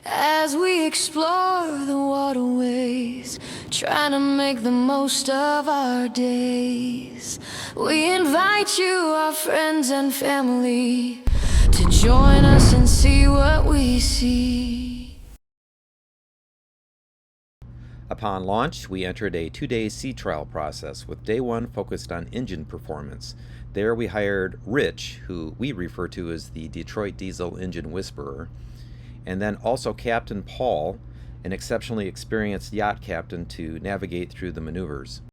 as we explore the waterways, trying to make the most of our days. We invite you, our friends and family, to join us and see what we see. Upon launch, we entered a 2-day sea trial process, with day 1 focused on engine performance. There we hired Rich, who we refer to as the Detroit Diesel Engine Whisperer, and then also Captain Paul, an exceptionally experienced yacht captain, to navigate through the maneuvers.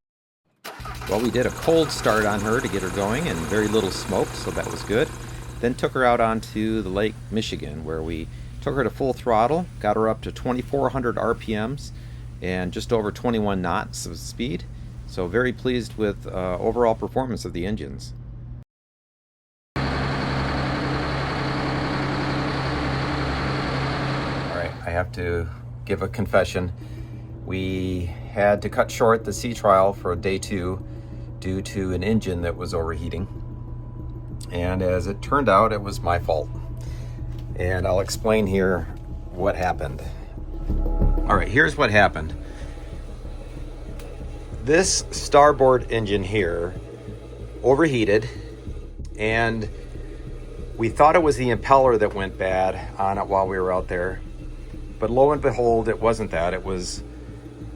Well, we did a cold start on her to get her going, and very little smoke, so that was good. Then took her out onto the Lake Michigan, where we took her to full throttle, got her up to 2,400 RPMs, and just over 21 knots of speed. So very pleased with overall performance of the engines. I have to give a confession. We had to cut short the sea trial for day 2 due to an engine that was overheating. And as it turned out, it was my fault. And I'll explain here what happened. All right, here's what happened. This starboard engine here overheated, and we thought it was the impeller that went bad on it while we were out there. But lo and behold, it wasn't that. It was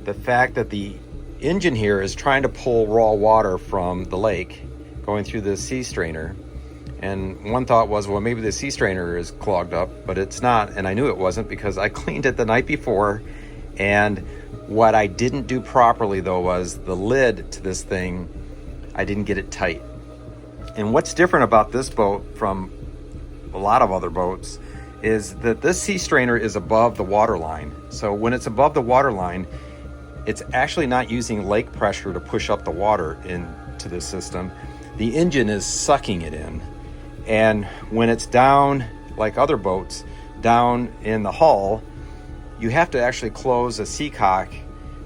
the fact that the engine here is trying to pull raw water from the lake going through the sea strainer. And one thought was, well, maybe the sea strainer is clogged up, but it's not. And I knew it wasn't because I cleaned it the night before. And what I didn't do properly, though, was the lid to this thing, I didn't get it tight. And what's different about this boat from a lot of other boats is that this sea strainer is above the water line. So when it's above the water line, it's actually not using lake pressure to push up the water into the system. The engine is sucking it in. And when it's down, like other boats, down in the hull, you have to actually close a seacock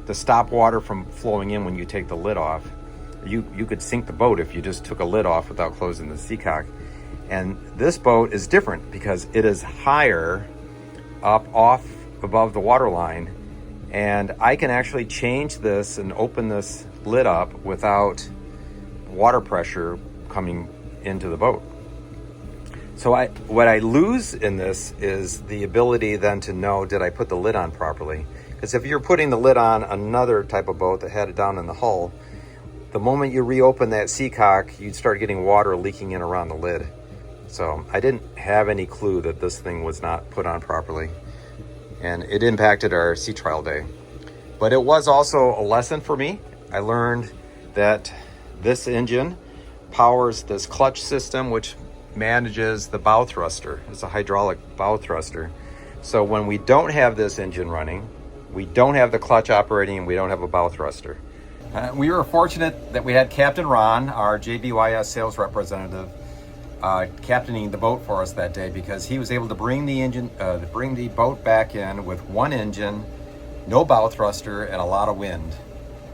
to stop water from flowing in when you take the lid off. You could sink the boat if you just took a lid off without closing the seacock. And this boat is different because it is higher up off above the water line, and I can actually change this and open this lid up without water pressure coming into the boat. So what I lose in this is the ability then to know, did I put the lid on properly? Because if you're putting the lid on another type of boat that had it down in the hull, the moment you reopen that seacock, you'd start getting water leaking in around the lid. So I didn't have any clue that this thing was not put on properly, and it impacted our sea trial day. But it was also a lesson for me. I learned that this engine powers this clutch system, which manages the bow thruster. It's a hydraulic bow thruster. So when we don't have this engine running, we don't have the clutch operating, and we don't have a bow thruster. We were fortunate that we had Captain Ron, our JBYS sales representative, captaining the boat for us that day, because he was able to bring the boat back in with one engine, no bow thruster, and a lot of wind,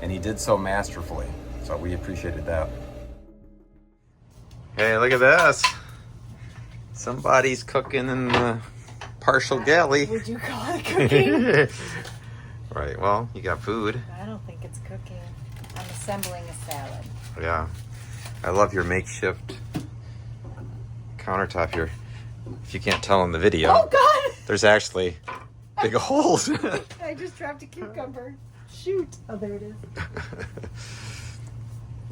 and he did so masterfully. So we appreciated that. Hey, look at this! Somebody's cooking in the partial galley. Would you call it cooking? Right. Well, you got food. I don't think it's cooking. I'm assembling a salad. Yeah, I love your makeshift countertop here. If you can't tell in the video, oh God, there's actually big holes. I just dropped a cucumber. Shoot. Oh, there it is.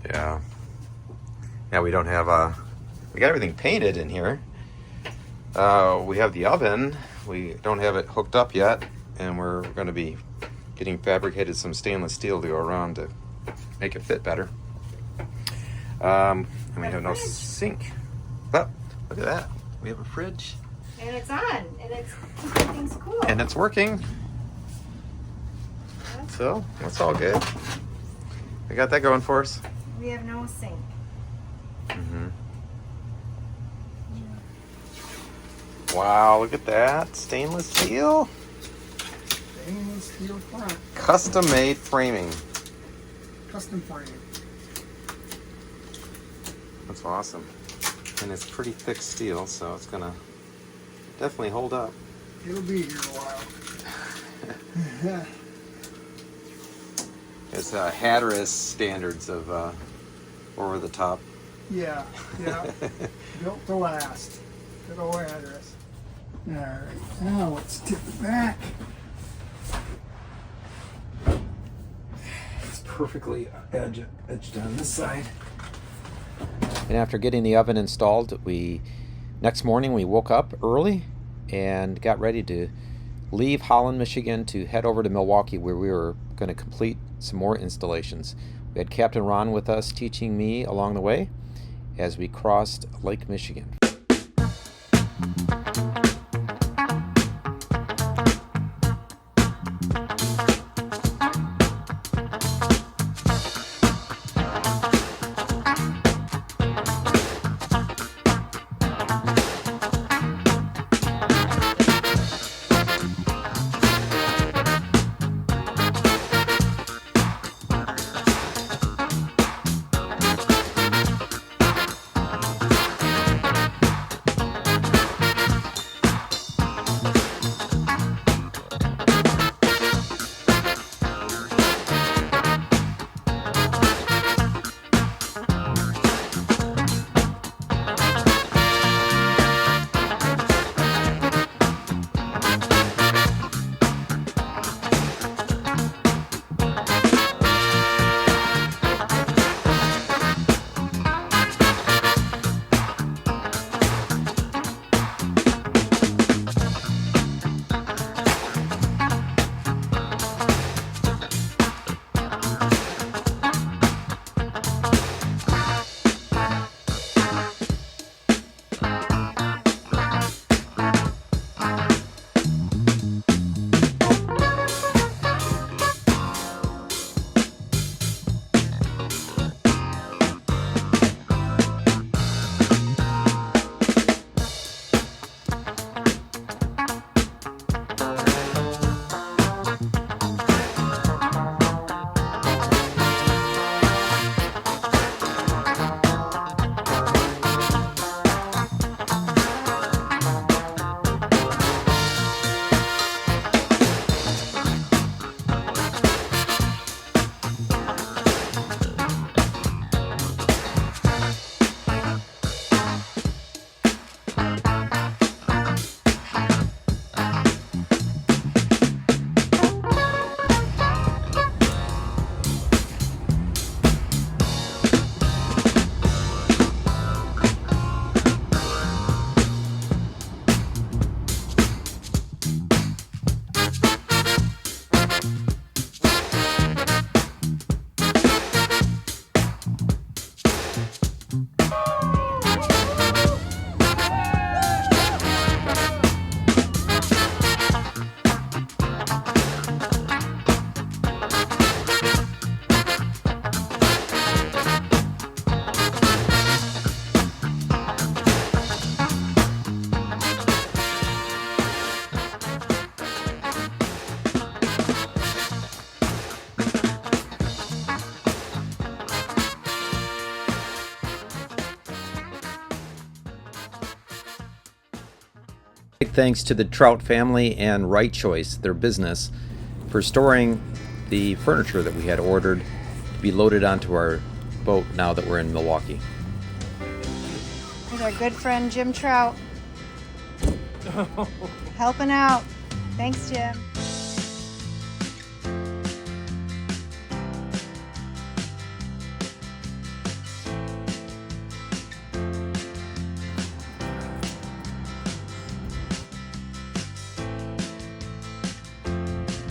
Yeah, we don't have we got everything painted in here. We have the oven. We don't have it hooked up yet, and we're going to be getting fabricated some stainless steel to go around to make it fit better. And we have no sink. But look at that. We have a fridge. And it's on. And it's keeping things cool. And it's working. So that's all good. We got that going for us. We have no sink. Mm-hmm. Wow, look at that. Stainless steel. Stainless steel front. Custom made framing. Custom frame. That's awesome. And it's pretty thick steel, so it's gonna definitely hold up. It'll be here a while. It's Hatteras standards of over the top. Yeah. Built to last. Good old Hatteras. All right, now let's tip it back. It's perfectly edged on this side. And after getting the oven installed, next morning we woke up early and got ready to leave Holland, Michigan to head over to Milwaukee, where we were going to complete some more installations. We had Captain Ron with us teaching me along the way as we crossed Lake Michigan. Big thanks to the Trout family and Right Choice, their business, for storing the furniture that we had ordered to be loaded onto our boat now that we're in Milwaukee. There's our good friend Jim Trout. Helping out. Thanks, Jim.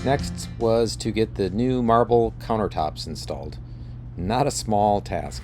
Next was to get the new marble countertops installed. Not a small task.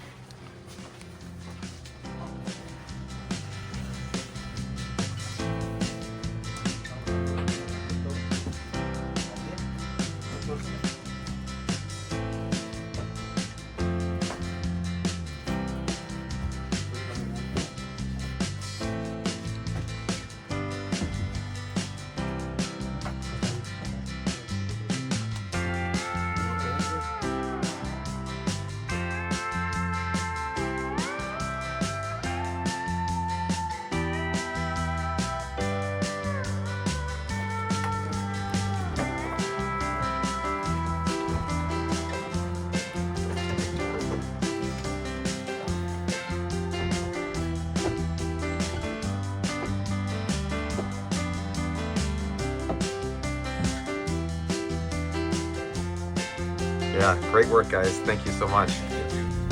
Yeah, great work, guys. Thank you so much.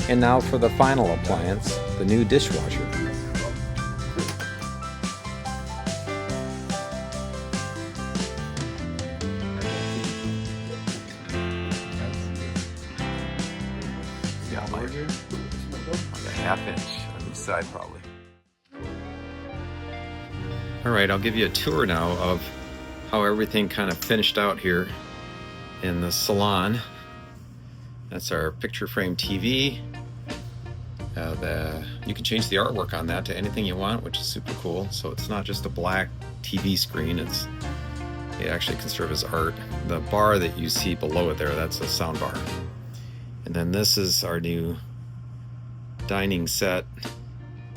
And now for the final appliance, the new dishwasher. Got like a half-inch on each side, probably. All right, I'll give you a tour now of how everything kind of finished out here in the salon. That's our picture frame TV. You can change the artwork on that to anything you want, which is super cool. So it's not just a black TV screen, it actually can serve as art. The bar that you see below it there, that's a sound bar. And then this is our new dining set.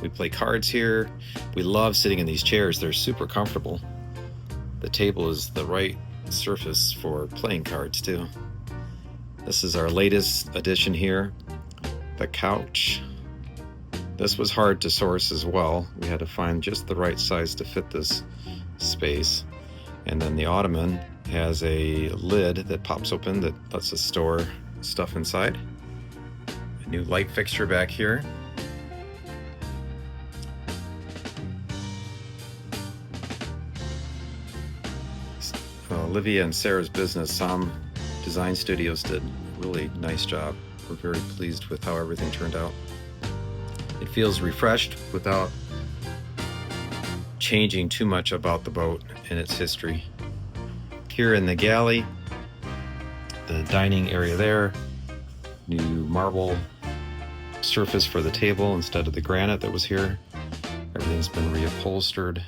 We play cards here. We love sitting in these chairs. They're super comfortable. The table is the right surface for playing cards too. This is our latest addition here, the couch. This was hard to source as well. We had to find just the right size to fit this space. And then the ottoman has a lid that pops open that lets us store stuff inside. A new light fixture back here. Olivia and Sarah's business, Som Design Studios, did a really nice job. We're very pleased with how everything turned out. It feels refreshed without changing too much about the boat and its history. Here in the galley, the dining area there, new marble surface for the table instead of the granite that was here. Everything's been reupholstered.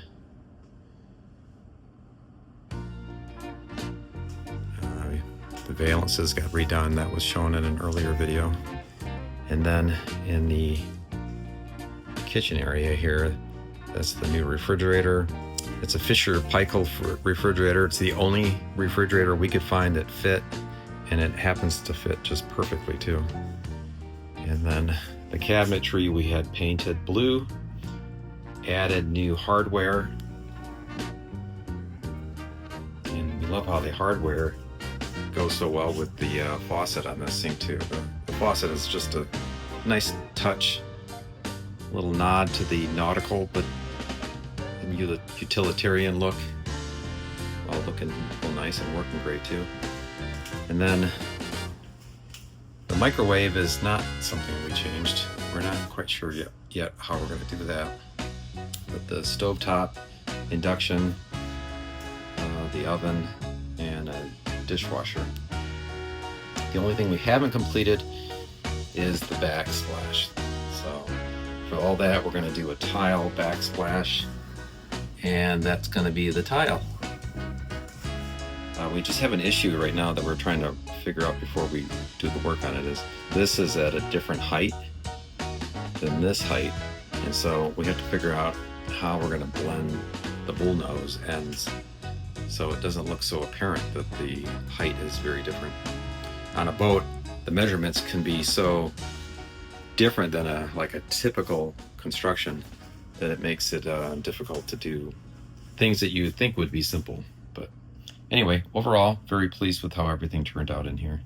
The valances got redone. That was shown in an earlier video. And then in the kitchen area here, that's the new refrigerator. It's a Fisher Paykel refrigerator. It's the only refrigerator we could find that fit, and it happens to fit just perfectly too. And then the cabinetry we had painted blue, added new hardware, and we love how the hardware goes so well with the faucet on this sink too. The faucet is just a nice touch, a little nod to the nautical but utilitarian look, while looking real nice and working great too. And then the microwave is not something we changed. We're not quite sure yet how we're going to do that. But the stovetop, induction, the oven, and a dishwasher. The only thing we haven't completed is the backsplash. So for all that, we're going to do a tile backsplash, and that's going to be the tile. We just have an issue right now that we're trying to figure out before we do the work on it. Is this is at a different height than this height, and so we have to figure out how we're going to blend the bullnose ends so it doesn't look so apparent that the height is very different. On a boat, the measurements can be so different than a typical construction that it makes it difficult to do things that you would think would be simple. But anyway, overall, very pleased with how everything turned out in here.